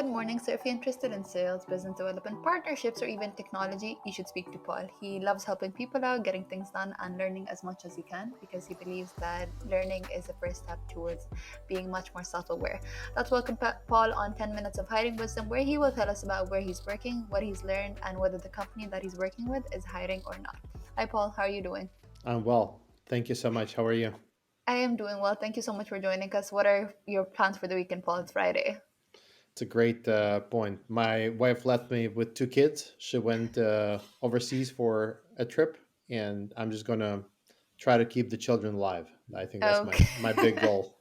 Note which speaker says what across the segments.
Speaker 1: morning. So, if you're interested in sales, business development, partnerships, or even technology, you should speak to Paul. He loves helping people out, getting things done, and learning as much as he can because he believes that learning is the first step towards being much more self aware. Let's welcome Paul on 10 Minutes of Hiring Wisdom, where he will tell us about where he's working, what he's learned, and whether the company that he's working with is hiring or not. Hi, Paul. How are you doing?
Speaker 2: I'm well. Thank you so much. How are you?
Speaker 1: I am doing well. Thank you so much for joining us. What are your plans for the weekend, Paul? It's Friday.
Speaker 2: It's a great point. My wife left me with two kids. She went overseas for a trip, and I'm just going to try to keep the children alive. I think that's my big
Speaker 1: Okay.
Speaker 2: goal.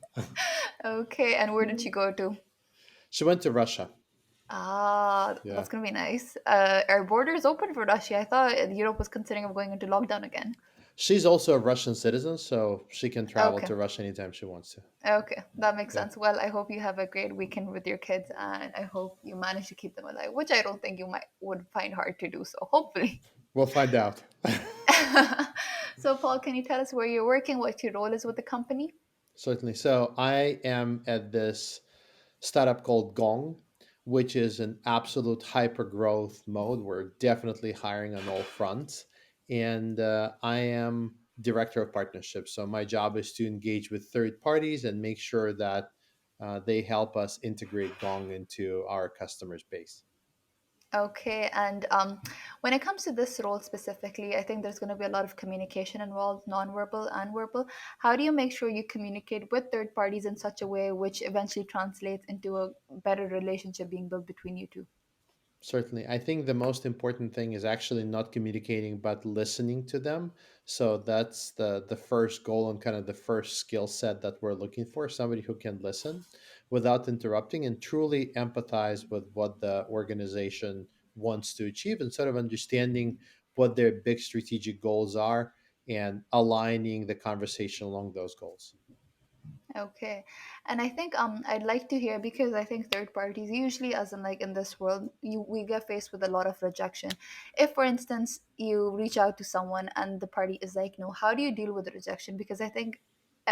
Speaker 1: Okay, and where did she go to?
Speaker 2: She went to Russia.
Speaker 1: Ah,
Speaker 2: Yeah.
Speaker 1: that's gonna be nice. Are borders open for Russia? I thought Europe was considering of going into lockdown again.
Speaker 2: She's also a Russian citizen, so she can travel
Speaker 1: Okay,
Speaker 2: to Russia anytime she wants to.
Speaker 1: okay, that makes
Speaker 2: Yeah.
Speaker 1: sense. Well, I hope you have a great weekend with your kids, and I hope you manage to keep them alive, which I don't think you might would find hard to do. So hopefully.
Speaker 2: We'll find out.
Speaker 1: So, Paul, can you tell us where you're working, what your role is with the company?
Speaker 2: Certainly. So I am at this startup called Gong, which is an absolute hyper growth mode. We're definitely hiring on all fronts. And I am director of partnerships. So my job is to engage with third parties and make sure that they help us integrate Gong into our customers' base.
Speaker 1: Okay, and when it comes to this role specifically, I think there's going to be a lot of communication involved, nonverbal and verbal. How do you make sure you communicate with third parties in such a way which eventually translates into a better relationship being built between you two?
Speaker 2: Certainly. I think the most important thing is actually not communicating, but listening to them. So that's the first goal and kind of the first skill set that we're looking for, somebody who can listen without interrupting and truly empathize with what the organization wants to achieve and sort of understanding what their big strategic goals are and aligning the conversation along those goals.
Speaker 1: Okay. And I think I'd like to hear because I think third parties usually as in like in this world we get faced with a lot of rejection. If for instance you reach out to someone and the party is like no, how do you deal with the rejection? Because I think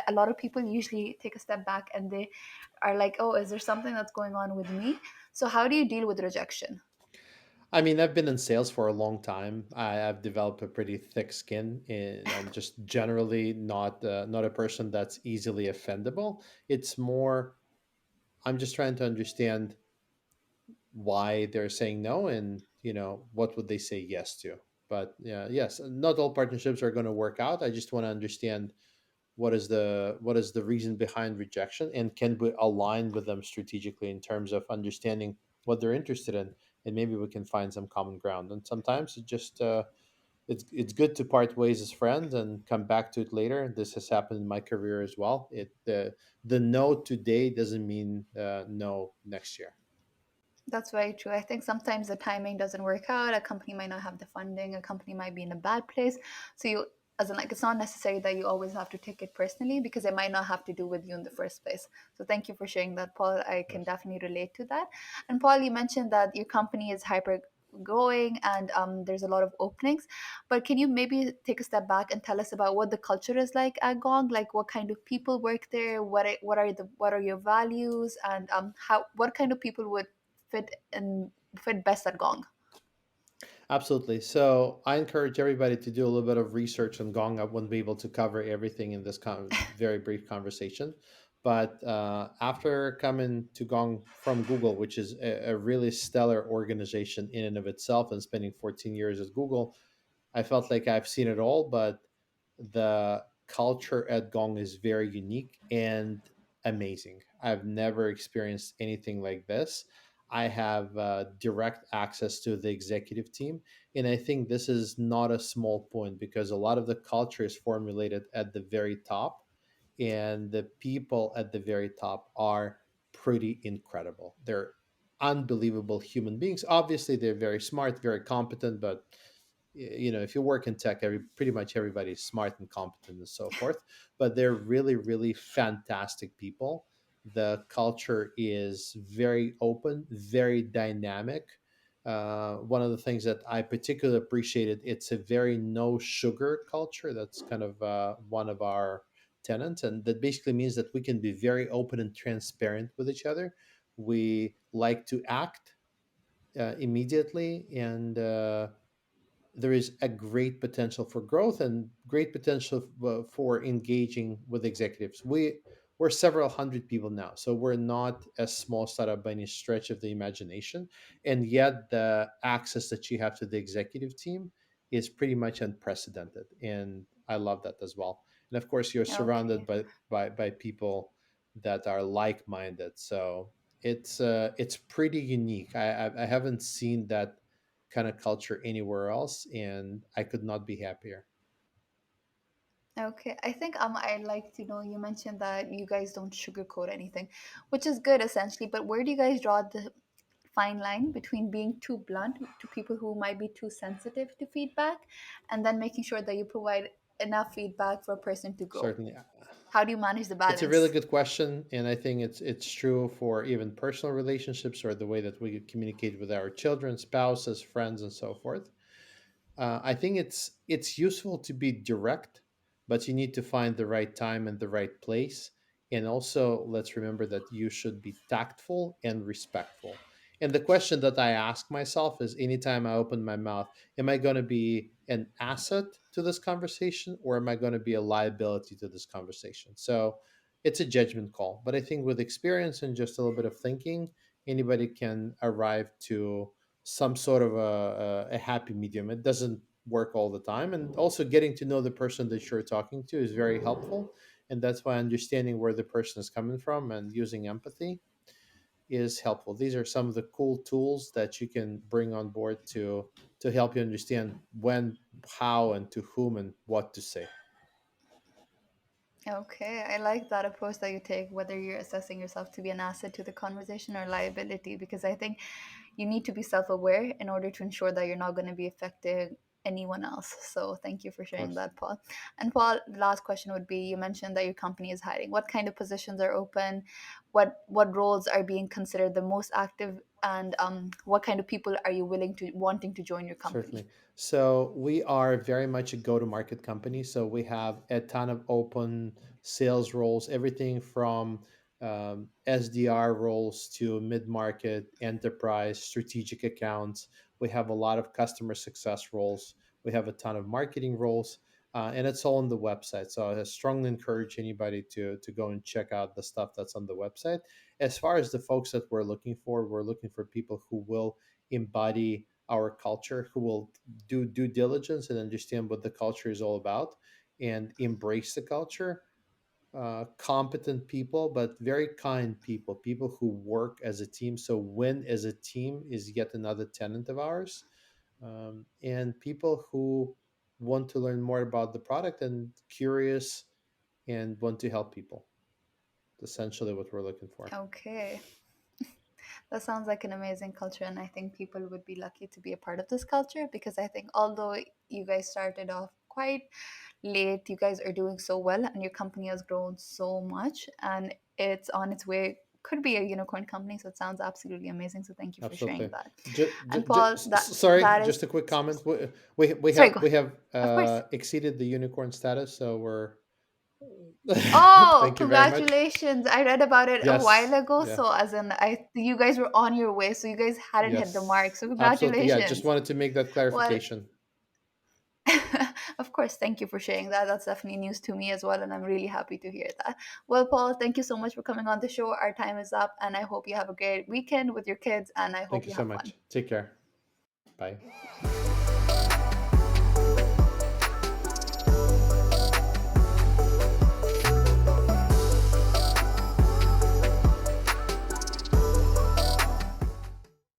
Speaker 1: a lot of people usually take a step back and they are like, "Oh, is there something that's going on with me?" So how do you deal with rejection?
Speaker 2: I mean, I've been in sales for a long time. I've developed a pretty thick skin, and I'm just generally not a person that's easily offendable. It's more I'm just trying to understand why they're saying no, and what would they say yes to. But yeah, yes, not all partnerships are going to work out. I just want to understand what is the reason behind rejection, and can we align with them strategically in terms of understanding what they're interested in, and maybe we can find some common ground. And sometimes it's good to part ways as friends and come back to it later. This has happened in my career as well. The no today doesn't mean no next year.
Speaker 1: That's very true. I think sometimes the timing doesn't work out. A company might not have the funding. A company might be in a bad place. So you, as in, like, it's not necessary that you always have to take it personally because it might not have to do with you in the first place. So thank you for sharing that, Paul. I can
Speaker 2: Yes.
Speaker 1: definitely relate to that. And Paul, you mentioned that your company is hyper growing and there's a lot of openings. But can you maybe take a step back and tell us about what the culture is like at Gong? Like what kind of people work there? What are your values? And how what kind of people would fit best at Gong.
Speaker 2: Absolutely. So I encourage everybody to do a little bit of research on Gong. I wouldn't be able to cover everything in this very brief conversation. But after coming to Gong from Google, which is a really stellar organization in and of itself, and spending 14 years at Google, I felt like I've seen it all. But the culture at Gong is very unique and amazing. I've never experienced anything like this. I have direct access to the executive team. And I think this is not a small point because a lot of the culture is formulated at the very top, and the people at the very top are pretty incredible. They're unbelievable human beings. Obviously, they're very smart, very competent, but if you work in tech, pretty much everybody's smart and competent and so forth. But they're really, really fantastic people. The culture is very open, very dynamic. One of the things that I particularly appreciated, it's a very no sugar culture. That's kind of one of our tenants, and that basically means that we can be very open and transparent with each other. We like to act immediately, and there is a great potential for growth and great potential for engaging with executives. We're several hundred people now, so we're not a small startup by any stretch of the imagination, and yet the access that you have to the executive team is pretty much unprecedented, and I love that as well. And of course, you're surrounded
Speaker 1: Okay.
Speaker 2: by people that are like-minded, so it's pretty unique. I haven't seen that kind of culture anywhere else, and I could not be happier.
Speaker 1: Okay, I think I'd like to know, you mentioned that you guys don't sugarcoat anything, which is good essentially, but where do you guys draw the fine line between being too blunt to people who might be too sensitive to feedback, and then making sure that you provide enough feedback for a person to grow?
Speaker 2: Certainly,
Speaker 1: How do you manage the
Speaker 2: it's a really
Speaker 1: balance?
Speaker 2: good question, and I think it's true for even personal relationships or the way that we communicate with our children, spouses, friends, and so forth. I think it's useful to be direct, but you need to find the right time and the right place. And also, let's remember that you should be tactful and respectful. And the question that I ask myself is, anytime I open my mouth, am I going to be an asset to this conversation, or am I going to be a liability to this conversation? So it's a judgment call. But I think with experience and just a little bit of thinking, anybody can arrive to some sort of a happy medium. It doesn't work all the time. And also, getting to know the person that you're talking to is very helpful. And that's why understanding where the person is coming from and using empathy is helpful. These are some of the cool tools that you can bring on board to help you understand when, how, and to whom and what to say.
Speaker 1: Okay, I like that approach that you take, whether you're assessing yourself to be an asset to the conversation or liability, because I think you need to be self aware in order to ensure that you're not going to be affecting anyone else. So, thank you for
Speaker 2: Of
Speaker 1: sharing
Speaker 2: course.
Speaker 1: that, Paul. And, Paul, the last question would be, you mentioned that your company is hiring. What kind of positions are open? What roles are being considered the most active? And what kind of people are you wanting to join your company?
Speaker 2: Certainly. So we are very much a go-to-market company. So we have a ton of open sales roles, everything from SDR roles to mid-market, enterprise, strategic accounts. We have a lot of customer success roles. We have a ton of marketing roles, and it's all on the website. So I strongly encourage anybody to go and check out the stuff that's on the website. As far as the folks that we're looking for people who will embody our culture, who will do due diligence and understand what the culture is all about and embrace the culture. Competent people, but very kind people, people who work as a team. So, win as a team is yet another tenant of ours. And people who want to learn more about the product and curious and want to help people. Essentially, what we're looking for.
Speaker 1: Okay. That sounds like an amazing culture, and I think people would be lucky to be a part of this culture because I think although you guys started off quite late, you guys are doing so well, and your company has grown so much, and it's on its way. Could be a unicorn company, so it sounds absolutely amazing. So thank you for sharing
Speaker 2: Absolutely.
Speaker 1: that. And
Speaker 2: J-
Speaker 1: Paul,
Speaker 2: sorry,
Speaker 1: that
Speaker 2: just
Speaker 1: is
Speaker 2: a quick comment. We
Speaker 1: sorry.
Speaker 2: have
Speaker 1: Go.
Speaker 2: we have
Speaker 1: Of course.
Speaker 2: exceeded the unicorn status, so we're.
Speaker 1: Oh,
Speaker 2: Thank you very much.
Speaker 1: congratulations! I read about it a while
Speaker 2: Yes.
Speaker 1: ago.
Speaker 2: Yeah.
Speaker 1: So as in, you guys were on your way. So you guys hadn't hit the mark.
Speaker 2: Yes.
Speaker 1: So
Speaker 2: Absolutely. Yeah. Just
Speaker 1: congratulations.
Speaker 2: wanted to make that
Speaker 1: Well,
Speaker 2: clarification.
Speaker 1: of course, thank you for sharing that. That's definitely news to me as well, and I'm really happy to hear that. Well, Paul, thank you so much for coming on the show. Our time is up, and I hope you have a great weekend with your kids, and I
Speaker 2: Thank
Speaker 1: hope
Speaker 2: you
Speaker 1: you
Speaker 2: so
Speaker 1: have fun.
Speaker 2: much. Take care. Bye.